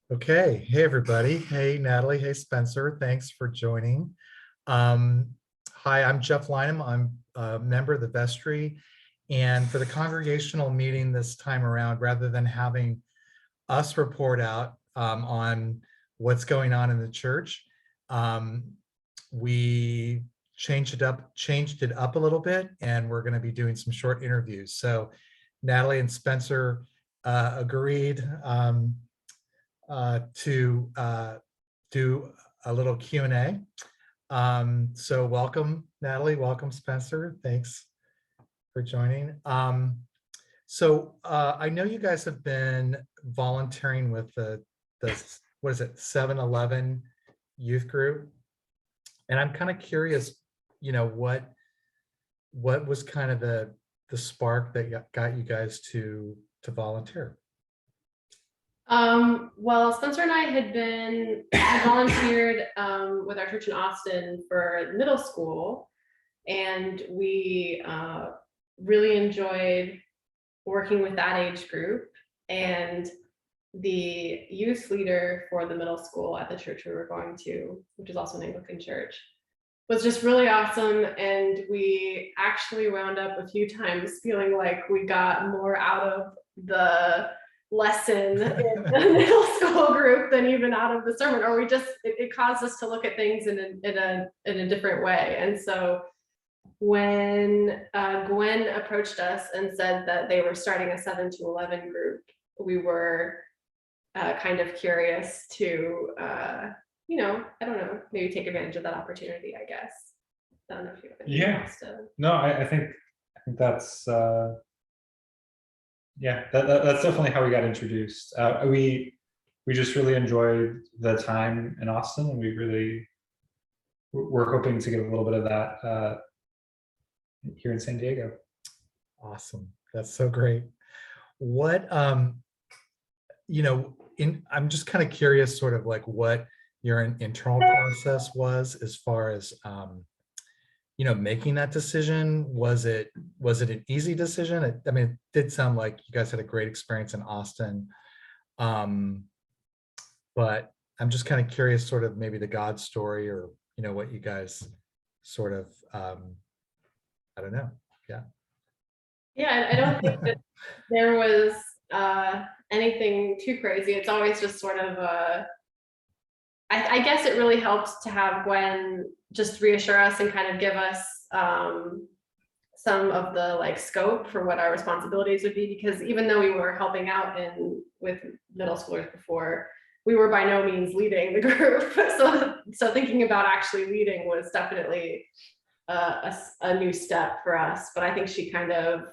Okay. Hey, everybody. Hey, Natalie. Hey, Spencer. Thanks for joining. Um, Hi, I'm Jeff Linam. I'm a member of the Vestry. And for the congregational meeting this time around, rather than having us report out on what's going on in the church, um, we changed it up a little bit, and we're going to be doing some short interviews. So Natalie and Spencer agreed to do a little Q&A. So welcome, Natalie. Welcome, Spencer. Thanks for joining. I know you guys have been volunteering with the what is it, 7-Eleven youth group, and I'm kind of curious, what was kind of the spark that got you guys to volunteer? Well, Spencer and I had volunteered with our church in Austin for middle school, and we really enjoyed working with that age group. And the youth leader for the middle school at the church we were going to, which is also an Anglican church, was just really awesome. And we actually wound up a few times feeling like we got more out of the lesson in the middle school group than even out of the sermon, or it caused us to look at things in a different way. And so when Gwen approached us and said that they were starting a 7-11 group, we were kind of curious to I don't know, maybe take advantage of that opportunity, I guess. I don't know if you have anything else to... No, I think that's that's definitely how we got introduced. We just really enjoyed the time in Austin, and we're hoping to get a little bit of that here in San Diego. Awesome. That's so great. What I'm just kind of curious, sort of like what your internal process was as far as making that decision. Was it an easy decision? I mean, it did sound like you guys had a great experience in Austin, but I'm just kind of curious, sort of maybe the God story, or what you guys sort of I don't know. Yeah, I don't think that there was anything too crazy. It's always just sort of I guess it really helped to have Gwen just reassure us and kind of give us some of the scope for what our responsibilities would be, because even though we were helping out with middle schoolers before, we were by no means leading the group. So thinking about actually leading was definitely a new step for us. But I think she kind of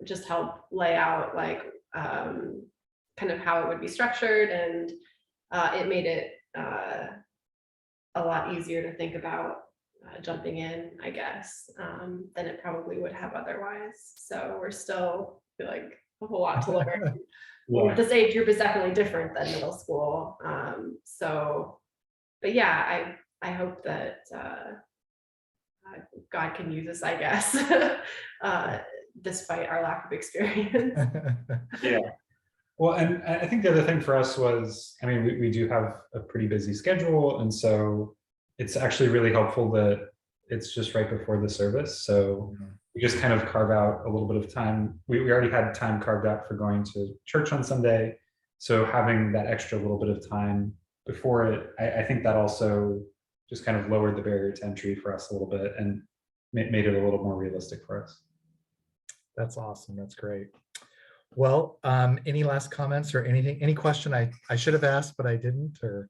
just helped lay out kind of how it would be structured, and it made it a lot easier to think about jumping in, I guess, than it probably would have otherwise. So we're still like a whole lot to learn. Yeah. This age group is definitely different than middle school. But yeah, I hope that God can use us, I guess, despite our lack of experience. Yeah. Well, and I think the other thing for us was, I mean, we do have a pretty busy schedule, and so it's actually really helpful that it's just right before the service. So we just kind of carve out a little bit of time. We already had time carved out for going to church on Sunday. So having that extra little bit of time before it, I think that also just kind of lowered the barrier to entry for us a little bit and made it a little more realistic for us. That's awesome. That's great. Well, any last comments or anything, any question I should have asked, but I didn't, or?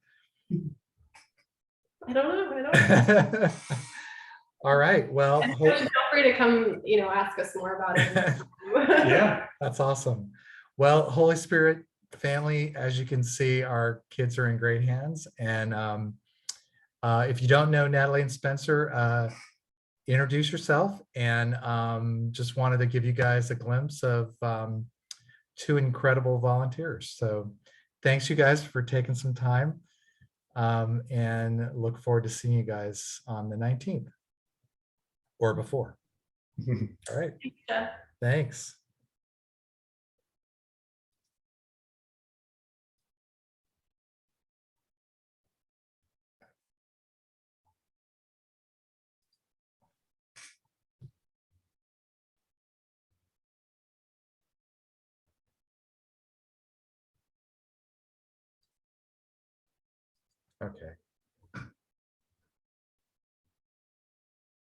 I don't know. All right. Well, feel free to come, ask us more about it. Yeah, that's awesome. Well, Holy Spirit family, as you can see, our kids are in great hands. And if you don't know Natalie and Spencer, introduce yourself. And just wanted to give you guys a glimpse of two incredible volunteers. So thanks you guys for taking some time, and look forward to seeing you guys on the 19th or before. All right. Thanks. Okay.